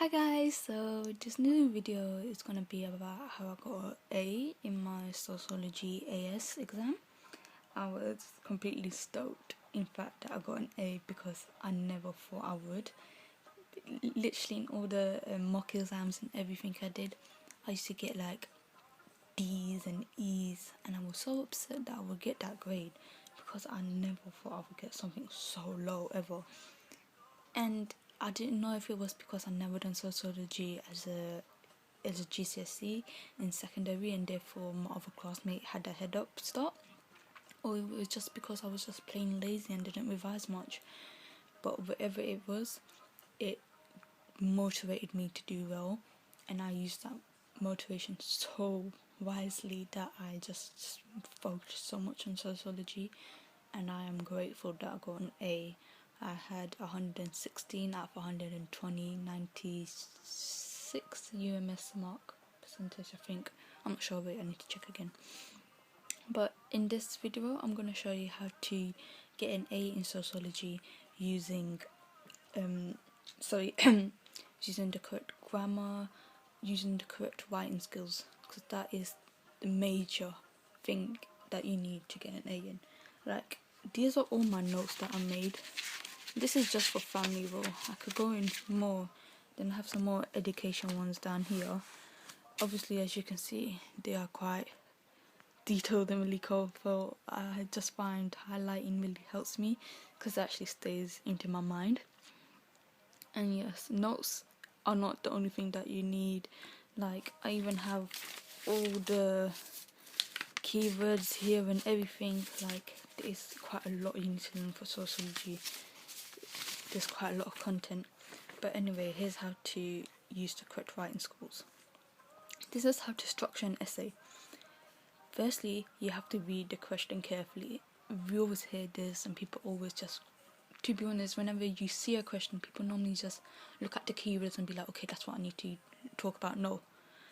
Hi guys, so this new video is gonna be about how I got an A in my Sociology AS exam. I was completely stoked, in fact, that I got an A because I never thought I would. Literally in all the mock exams and everything I did, I used to get like D's and E's, and I was so upset that I would get that grade because I never thought I would get something so low ever. And I didn't know if it was because I never done sociology as a GCSE in secondary, and therefore my other classmate had a head up start, or it was just because I was just plain lazy and didn't revise much. But whatever it was, it motivated me to do well, and I used that motivation so wisely that I just focused so much on sociology, and I am grateful that I got an A. I had 116 out of 120, 96 UMS mark percentage, I think. I'm not sure, wait, I need to check again. But in this video, I'm going to show you how to get an A in sociology using, using the correct grammar, using the correct writing skills, because that is the major thing that you need to get an A in. Like, these are all my notes that I made. This is just for family role. I could go in more, then have some more education ones down here. Obviously, as you can see, they are quite detailed and really colourful. I just find highlighting really helps me because it actually stays into my mind. And yes, notes are not the only thing that you need. Like, I even have all the keywords here and everything. Like, there's quite a lot you need to learn for sociology. There's quite a lot of content. But anyway, here's how to use the correct writing skills. This is how to structure an essay. Firstly, you have to read the question carefully. We always hear this, and people always just, to be honest, whenever you see a question, people normally just look at the keywords and be like, okay, that's what I need to talk about. No,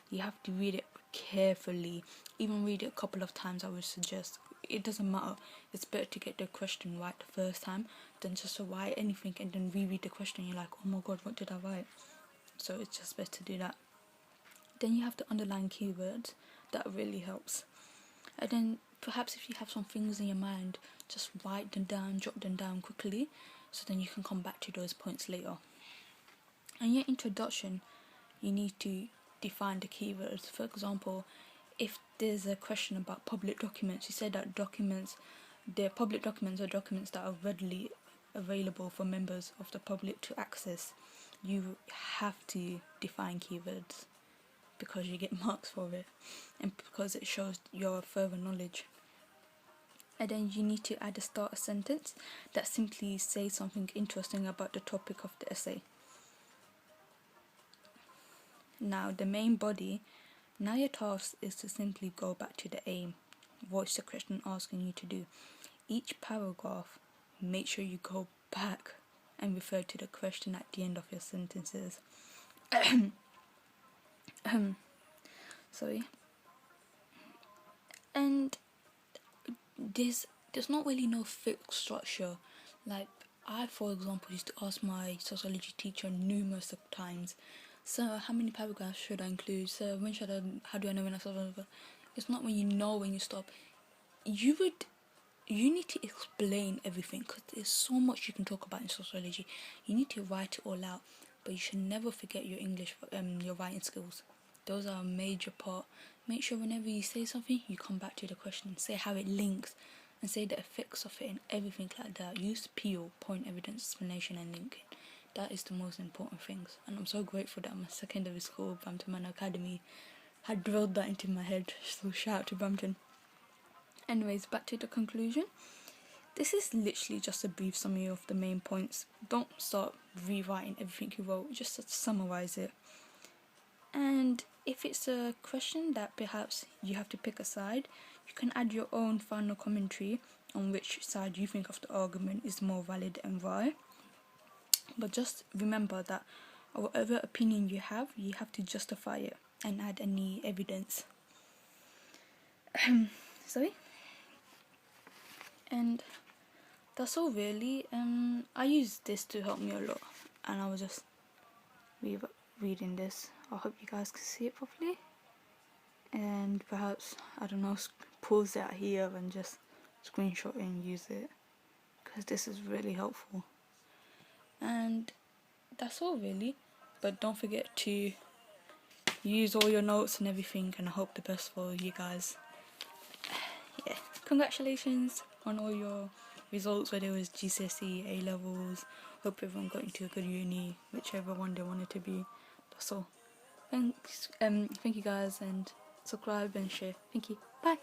you have to read it carefully. Even read it a couple of times, I would suggest. It doesn't matter. It's better to get the question right the first time than just to write anything and then reread the question. You're like, oh my god, what did I write? So it's just best to do that. Then you have to underline keywords. That really helps. And then perhaps if you have some things in your mind, just write them down, jot them down quickly, so then you can come back to those points later. In your introduction, you need to define the keywords. For example, if there's a question about public documents, you say that public documents are documents that are readily available for members of the public to access. You have to define keywords because you get marks for it and because it shows your further knowledge. And then you need to add a starter sentence that simply says something interesting about the topic of the essay. Now the main body, now your task is to simply go back to the aim. What's the question asking you to do? Each paragraph, make sure you go back and refer to the question at the end of your sentences. Sorry. And there's not really no fixed structure. Like, I, for example, used to ask my sociology teacher numerous of times, so how many paragraphs should I include? So how do I know when I stop? It's not when you know when you stop. You need to explain everything because there's so much you can talk about in sociology. You need to write it all out, but you should never forget your English, your writing skills. Those are a major part. Make sure whenever you say something, you come back to the question, say how it links, and say the effects of it and everything like that. Use PO, point, evidence, explanation, and linking. That is the most important things. And I'm so grateful that my secondary school, Brampton Man Academy, had drilled that into my head. So shout out to Brampton. Anyways, back to the conclusion. This is literally just a brief summary of the main points. Don't start rewriting everything you wrote, just summarize it. And if it's a question that perhaps you have to pick a side, you can add your own final commentary on which side you think of the argument is more valid and why. But just remember that whatever opinion you have to justify it and add any evidence. Sorry? And that's all really. I use this to help me a lot, and I will just reading this. I hope you guys can see it properly, and perhaps, I don't know, pause that here and just screenshot it and use it, because this is really helpful. And that's all really, but don't forget to use all your notes and everything, and I hope the best for you guys. Yeah, congratulations on all your results, whether it was GCSE, A levels. Hope everyone got into a good uni, whichever one they wanted to be. That's all. Thanks, thank you guys, and subscribe and share. Thank you. Bye.